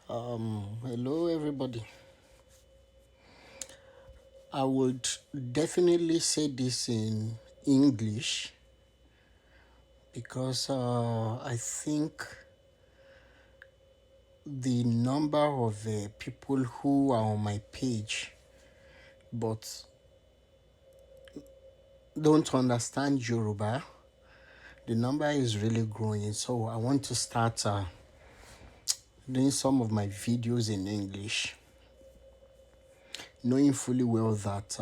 Hello everybody. I would definitely say this in English because I think the number of people who are on my page but don't understand Yoruba, the number is really growing. So I want to start doing some of my videos in English, knowing fully well that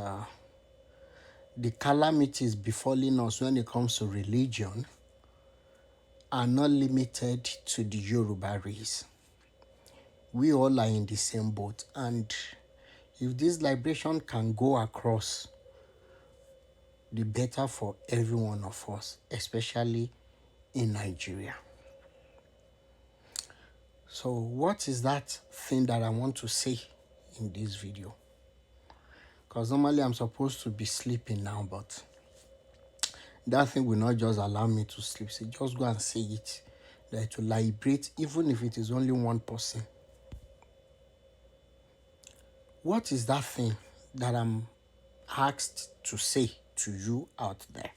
the calamities befalling us when it comes to religion are not limited to the Yoruba race. We all are in the same boat, and if this liberation can go across, the better for every one of us, especially in Nigeria. So what is that thing that I want to say in this video? Because normally I'm supposed to be sleeping now, but that thing will not just allow me to sleep. So just go and say it. That to liberate, even if it is only one person. What is that thing that I'm asked to say to you out there?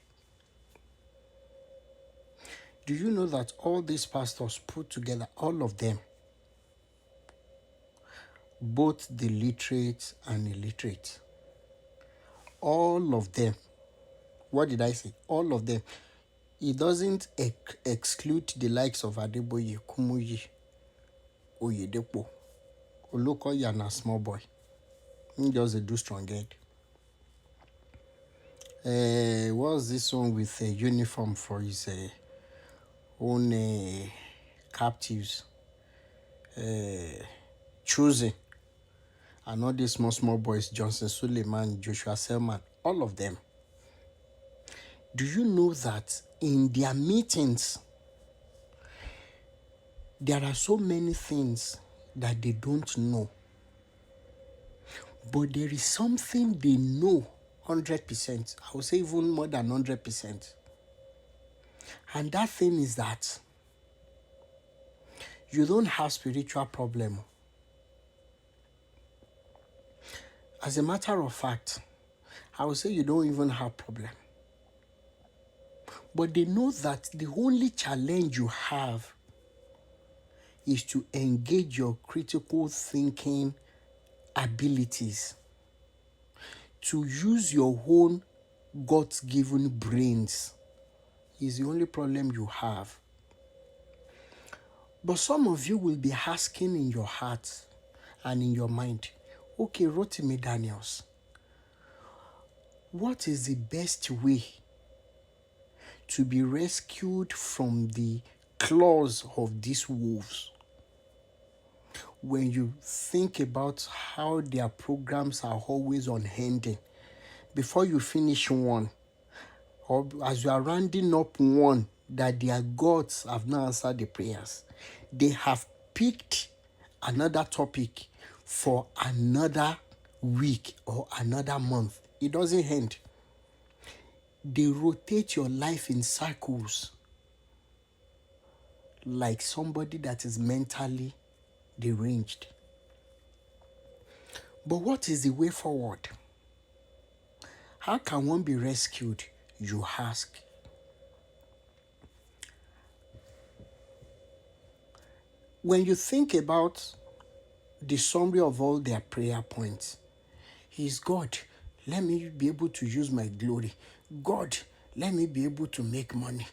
Do you know that all these pastors put together, all of them, both the literate and illiterate, all of them, what did I say? All of them. It doesn't exclude the likes of Adeboye, Kumuyi, Oyedepo, Olokoya, and a small boy. He just a do strong head. What's this one with a uniform for his own captives? Choosing. And all these small boys, Johnson Suleiman, Joshua Selman, all of them. Do you know that in their meetings, there are so many things that they don't know, but there is something they know 100%. I would say even more than 100%. And that thing is that you don't have spiritual problem. As a matter of fact, I would say you don't even have problem. But they know that the only challenge you have is to engage your critical thinking abilities, to use your own God-given brains is the only problem you have. But some of you will be asking in your heart and in your mind, okay, Rotimi Daniels, what is the best way to be rescued from the claws of these wolves? When you think about how their programs are always unending, before you finish one, or as you are rounding up one that their gods have not answered the prayers, they have picked another topic for another week or another month. It doesn't end. They rotate your life in circles like somebody that is mentally deranged. But what is the way forward? How can one be rescued, you ask? When you think about the summary of all their prayer points, is God, let me be able to use my glory. God, let me be able to make money.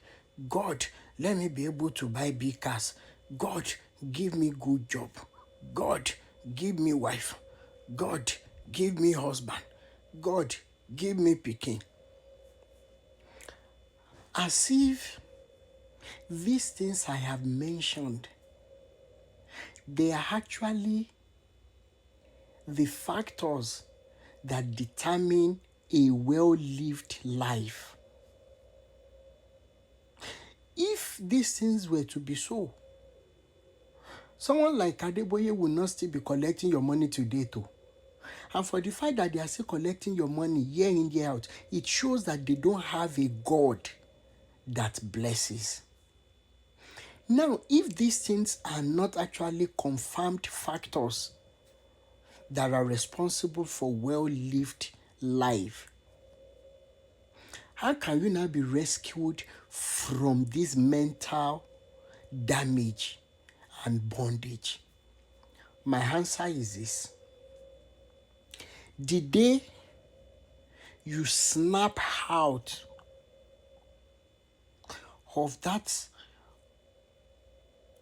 God, let me be able to buy big cars. God, give me good job. God, give me wife. God, give me husband. God, give me pikin. As if these things I have mentioned, they are actually the factors that determine a well-lived life. If these things were to be so, someone like Adeboye will not still be collecting your money today too. And for the fact that they are still collecting your money year in, year out, it shows that they don't have a God that blesses. Now, if these things are not actually confirmed factors that are responsible for well-lived life, how can you now be rescued from this mental damage and bondage? My answer is this. The day you snap out of that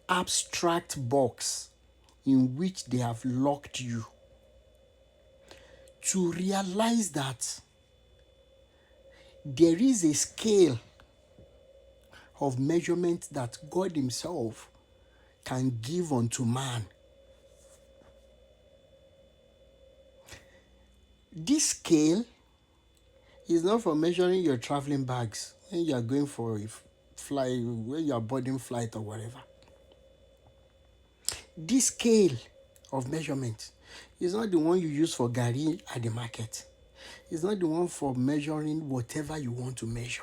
abstract box in which they have locked you, to realize that there is a scale of measurement that God Himself can give unto man. This scale is not for measuring your traveling bags when you are going for a flight, when you are boarding flight or whatever. This scale of measurement is not the one you use for garri at the market. It's not the one for measuring whatever you want to measure.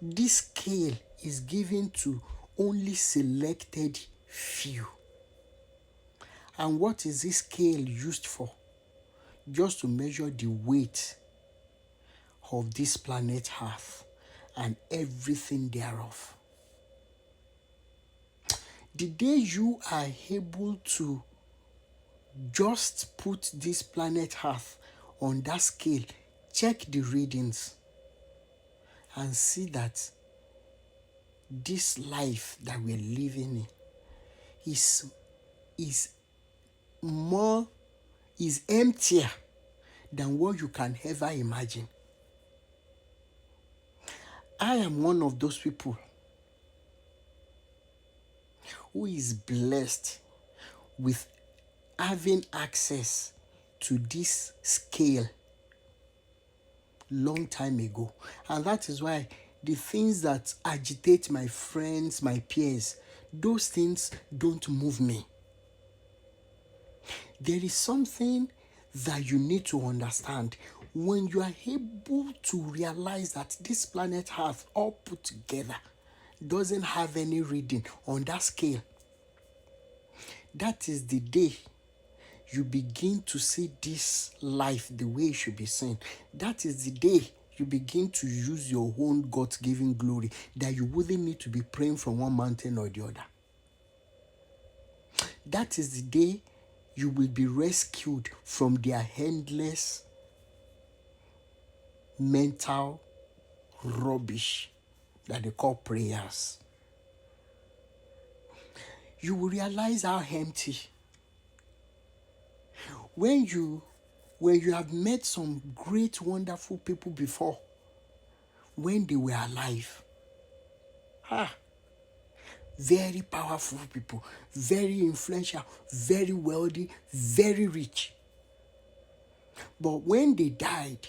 This scale is given to only selected few. And what is this scale used for? Just to measure the weight of this planet Earth and everything thereof. The day you are able to just put this planet Earth on that scale, check the readings, and see that this life that we're living in is emptier than what you can ever imagine. I am one of those people who is blessed with having access to this scale long time ago. And that is why the things that agitate my friends, my peers, those things don't move me. There is something that you need to understand. When you are able to realize that this planet Earth all put together doesn't have any reading on that scale, that is the day you begin to see this life the way it should be seen. That is the day you begin to use your own God-given glory, that you wouldn't need to be praying from one mountain or the other. That is the day you will be rescued from their endless mental rubbish that they call prayers. You will realize how empty. When you have met some great, wonderful people before, when they were alive, very powerful people, very influential, very wealthy, very rich. But when they died,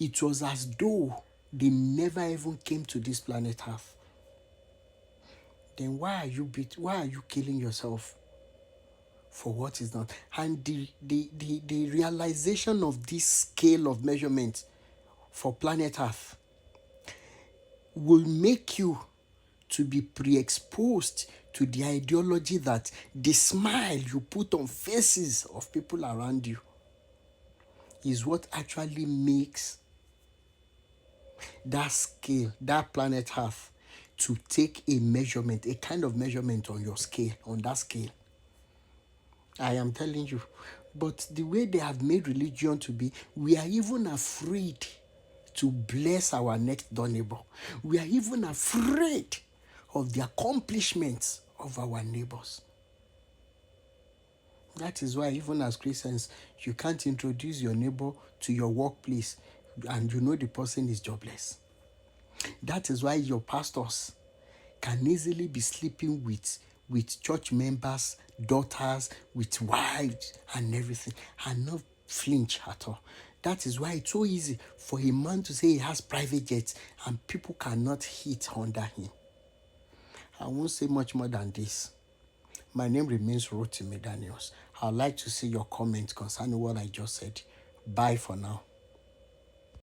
it was as though they never even came to this planet Earth. Then why are you killing yourself for what is not? And the realization of this scale of measurement for planet Earth will make you to be pre-exposed to the ideology that the smile you put on faces of people around you is what actually makes that scale, that planet Earth, to take a measurement, a kind of measurement on your scale, on that scale. I am telling you. But the way they have made religion to be, we are even afraid to bless our next door neighbor. We are even afraid of the accomplishments of our neighbors. That is why even as Christians, you can't introduce your neighbor to your workplace and you know the person is jobless. That is why your pastors can easily be sleeping with church members, daughters, with wives and everything, and not flinch at all. That is why it's so easy for a man to say he has private jets and people cannot hit under him. I won't say much more than this. My name remains Rotimi Daniels. I'd like to see your comments concerning what I just said. Bye for now.